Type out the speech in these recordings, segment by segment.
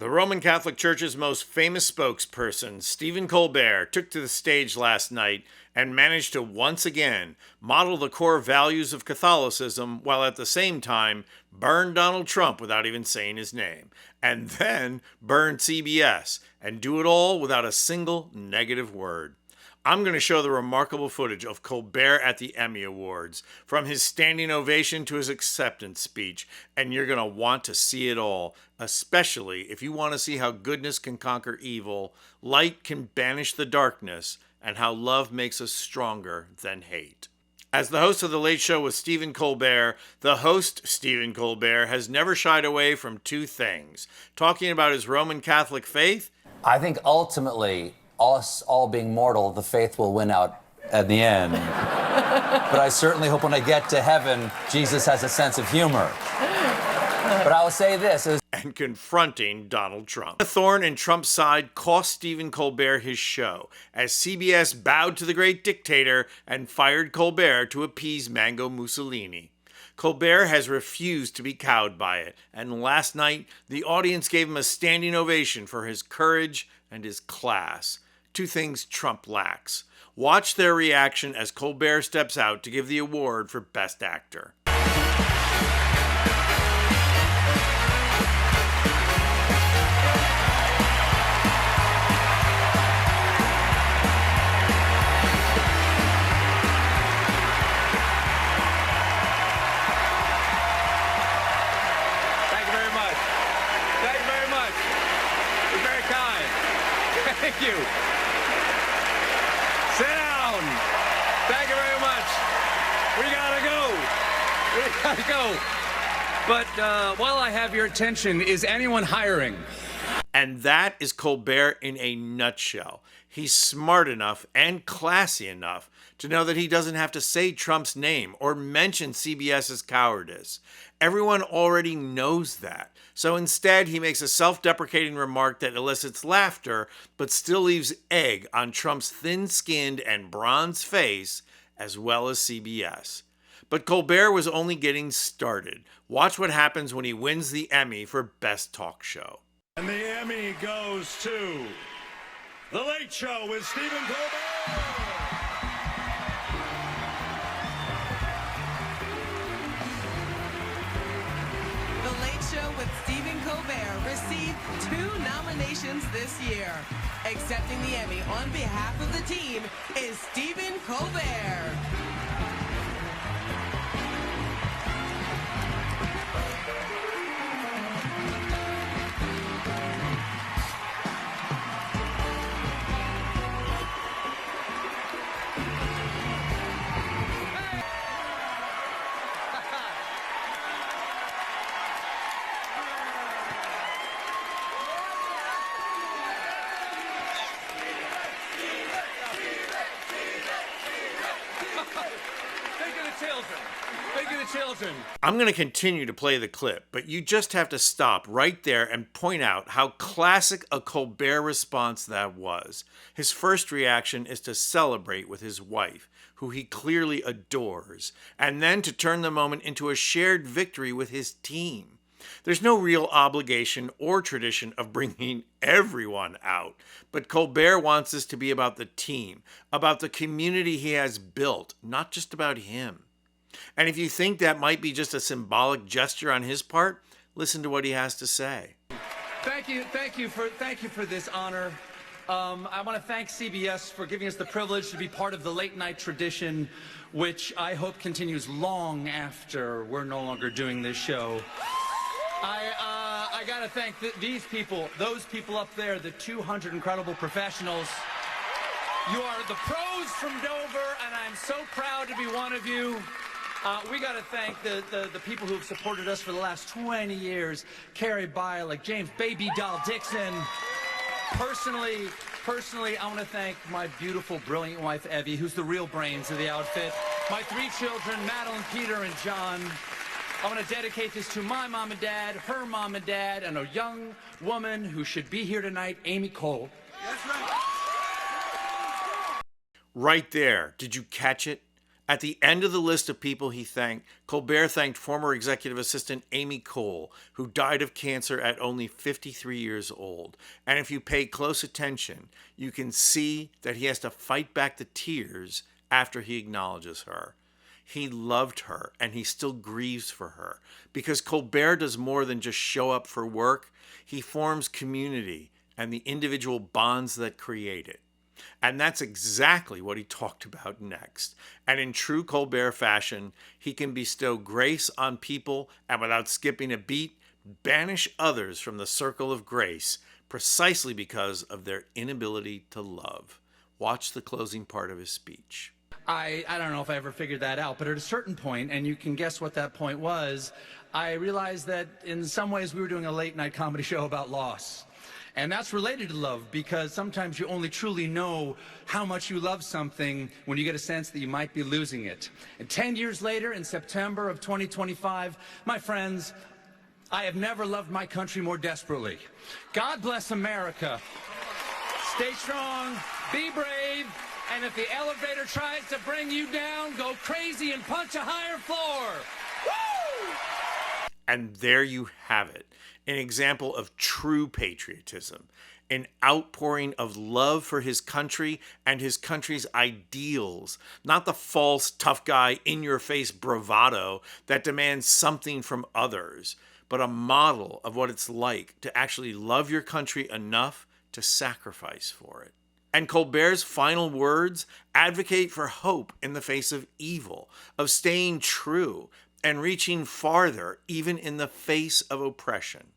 The Roman Catholic Church's most famous spokesperson, Stephen Colbert, took to the stage last night and managed to once again model the core values of Catholicism while at the same time burn Donald Trump without even saying his name, and then burn CBS, and do it all without a single negative word. I'm going to show the remarkable footage of Colbert at the Emmy Awards, from his standing ovation to his acceptance speech, and you're going to want to see it all, especially if you want to see how goodness can conquer evil, light can banish the darkness, and how love makes us stronger than hate. As the host of The Late Show with Stephen Colbert, the host, Stephen Colbert, has never shied away from two things: talking about his Roman Catholic faith. I think ultimately, us all being mortal, the faith will win out at the end. But I certainly hope when I get to heaven, Jesus has a sense of humor. But I will say this. And confronting Donald Trump. The thorn in Trump's side cost Stephen Colbert his show, as CBS bowed to the great dictator and fired Colbert to appease Mango Mussolini. Colbert has refused to be cowed by it, and last night, the audience gave him a standing ovation for his courage and his class. Two things Trump lacks. Watch their reaction as Colbert steps out to give the award for Best Actor. Thank you very much. Thank you very much. You're very kind. Thank you. Sit down. Thank you very much. We gotta go. We gotta go. But while I have your attention, is anyone hiring? And that is Colbert in a nutshell. He's smart enough and classy enough to know that he doesn't have to say Trump's name or mention CBS's cowardice. Everyone already knows that. So instead, he makes a self-deprecating remark that elicits laughter, but still leaves egg on Trump's thin-skinned and bronzed face, as well as CBS. But Colbert was only getting started. Watch what happens when he wins the Emmy for Best Talk Show. And the Emmy goes to The Late Show with Stephen Colbert. The Late Show with Stephen Colbert received 2 nominations this year. Accepting the Emmy on behalf of the team is Stephen Colbert. Think of the children. I'm going to continue to play the clip, but you just have to stop right there and point out how classic a Colbert response that was. His first reaction is to celebrate with his wife, who he clearly adores, and then to turn the moment into a shared victory with his team. There's no real obligation or tradition of bringing everyone out, but Colbert wants this to be about the team, about the community he has built, not just about him. And if you think that might be just a symbolic gesture on his part, listen to what he has to say. Thank you for this honor. I want to thank CBS for giving us the privilege to be part of the late night tradition, which I hope continues long after we're no longer doing this show. I got to thank these people, those people up there, the 200 incredible professionals. You are the pros from Dover, and I'm so proud to be one of you. We got to thank the people who have supported us for the last 20 years. Carrie Bialik, James Baby Doll Dixon. Personally, I want to thank my beautiful, brilliant wife, Evie, who's the real brains of the outfit. My 3 children, Madeline, Peter, and John. I want to dedicate this to my mom and dad, her mom and dad, and a young woman who should be here tonight, Amy Cole. Right there, did you catch it? At the end of the list of people he thanked, Colbert thanked former executive assistant Amy Cole, who died of cancer at only 53 years old. And if you pay close attention, you can see that he has to fight back the tears after he acknowledges her. He loved her, and he still grieves for her, because Colbert does more than just show up for work. He forms community and the individual bonds that create it. And that's exactly what he talked about next. And in true Colbert fashion, he can bestow grace on people and, without skipping a beat, banish others from the circle of grace precisely because of their inability to love. Watch the closing part of his speech. I don't know if I ever figured that out, but at a certain point, and you can guess what that point was, I realized that in some ways we were doing a late night comedy show about loss. And that's related to love, because sometimes you only truly know how much you love something when you get a sense that you might be losing it. And 10 years later, in September of 2025, my friends, I have never loved my country more desperately. God bless America. Stay strong, be brave, and if the elevator tries to bring you down, go crazy and punch a higher floor. Woo! And there you have it, an example of true patriotism, an outpouring of love for his country and his country's ideals, not the false, tough guy, in-your-face bravado that demands something from others, but a model of what it's like to actually love your country enough to sacrifice for it. And Colbert's final words advocate for hope in the face of evil, of staying true and reaching farther even in the face of oppression.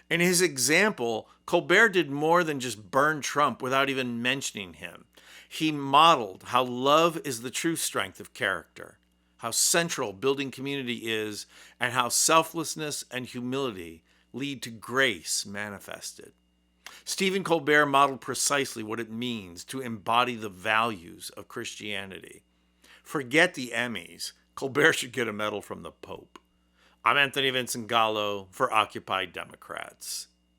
In his example, Colbert did more than just burn Trump without even mentioning him. He modeled how love is the true strength of character, how central building community is, and how selflessness and humility lead to grace manifested. Stephen Colbert modeled precisely what it means to embody the values of Christianity. Forget the Emmys. Colbert should get a medal from the Pope. I'm Anthony Vincent Gallo for Occupy Democrats.